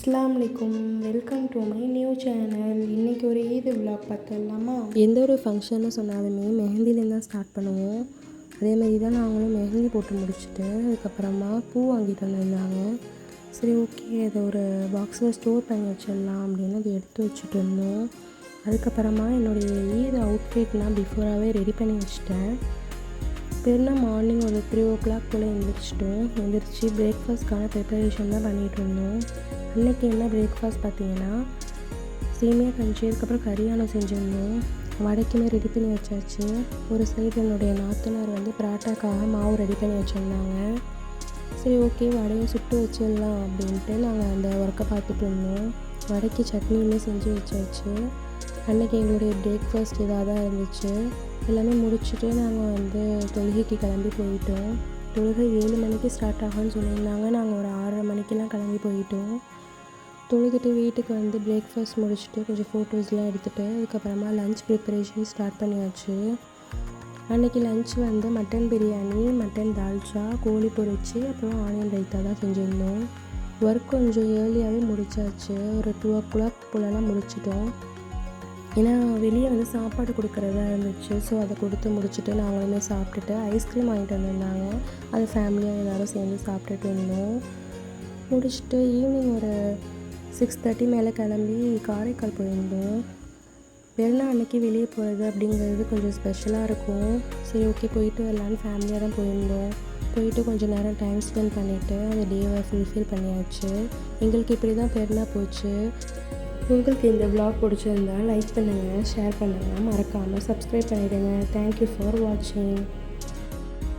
அஸ்ஸலாமு அலைக்கும். Welcome to my new channel. இன்றைக்கி ஒரு ஈத் விலாக் பார்த்துடலாமா? எந்த ஒரு ஃபங்க்ஷன்னு சொன்னாலுமே மெஹந்திலேருந்து தான் ஸ்டார்ட் பண்ணுவோம். அதேமாதிரி தான் நாங்களும் மெஹந்தி போட்டு முடிச்சுட்டு அதுக்கப்புறமா பூ வாங்கிட்டு வந்திருந்தாங்க. சரி, ஓகே, அதை ஒரு பாக்ஸில் ஸ்டோர் பண்ணி வச்சிடலாம் அப்படின்னு அதை எடுத்து வச்சுட்டு இருந்தோம். அதுக்கப்புறமா என்னுடைய ஈத் அவுட்ஃபிட்லாம் பிஃபோராகவே ரெடி பண்ணி வச்சுட்டேன். பெருநாள் மார்னிங் ஒரு 3 o'clock போல் எழுந்திரிச்சு பிரேக்ஃபாஸ்ட்கான ப்ரிப்பரேஷன் தான் பண்ணிகிட்டு இருந்தோம். அன்றைக்கி என்ன பிரேக்ஃபாஸ்ட் பார்த்திங்கன்னா சேமியா கஞ்சி, அதுக்கப்புறம் கரியானம் செஞ்சுருந்தோம். வடைக்குமே ரெடி பண்ணி வச்சாச்சு. ஒரு சைடு என்னுடைய நாத்தனார் பராட்டாக்காக மாவு ரெடி பண்ணி வச்சுருந்தாங்க. சரி, ஓகே, வடையை சுட்டு வச்சிடலாம் அப்படின்ட்டு நாங்கள் அந்த ஒர்க்கை பார்த்துட்டு இருந்தோம். வடைக்கு சட்னியுமே செஞ்சு வச்சாச்சு. அன்றைக்கி எங்களுடைய பிரேக்ஃபாஸ்ட் இதாக தான் இருந்துச்சு. எல்லாமே முடிச்சுட்டு நாங்கள் தொழுகைக்கு கிளம்பி போயிட்டோம். தொழுகை 7 மணிக்கு ஸ்டார்ட் ஆகும்னு சொல்லியிருந்தாங்க. நாங்கள் ஒரு 6:30 மணிக்கெலாம் கிளம்பி போயிட்டோம். தொழுதுட்டு வீட்டுக்கு பிரேக்ஃபாஸ்ட் முடிச்சுட்டு கொஞ்சம் ஃபோட்டோஸ்லாம் எடுத்துகிட்டு அதுக்கப்புறமா லன்ச் ப்ரிப்பரேஷன் ஸ்டார்ட் பண்ணியாச்சு. அன்றைக்கி lunch mutton biryani, mutton dalcha, கோழி பொரிச்சு, அப்புறம் ஆனியன் ரைத்தா தான் செஞ்சுருந்தோம். ஒர்க் கொஞ்சம் ஏர்லியாகவே முடிச்சாச்சு. ஒரு 2 o'clock போலலாம் முடிச்சிட்டோம். ஏன்னா வெளியே சாப்பாடு கொடுக்குறதா இருந்துச்சு. ஸோ அதை கொடுத்து முடிச்சுட்டு நாங்களுமே சாப்பிட்டுட்டு ஐஸ்கிரீம் வாங்கிட்டு வந்திருந்தாங்க. அதை ஃபேமிலியாக எல்லோரும் சேர்ந்து சாப்பிட்டுட்டு இருந்தோம். முடிச்சுட்டு ஈவினிங் ஒரு 6:30 மேலே கிளம்பி காரைக்கால் போயிருந்தோம். பெருநாள் அன்றைக்கி வெளியே போகிறது அப்படிங்கிறது கொஞ்சம் ஸ்பெஷலாக இருக்கும். சரி, ஓகே, போயிட்டு வரலான்னு ஃபேமிலியாக தான் போயிருந்தோம். போயிட்டு கொஞ்சம் நேரம் டைம் ஸ்பெண்ட் பண்ணிவிட்டு அந்த டேவை ஃபுல்ஃபில் பண்ணியாச்சு. எங்களுக்கு இப்படி தான் பெருநாள் போச்சு. உங்களுக்கு இந்த விலாக் பிடிச்சிருந்தால் லைக் பண்ணுங்கள், ஷேர் பண்ணுங்கள், மறக்காமல் சப்ஸ்கிரைப் பண்ணிவிடுங்க. தேங்க்யூ ஃபார் வாட்சிங்.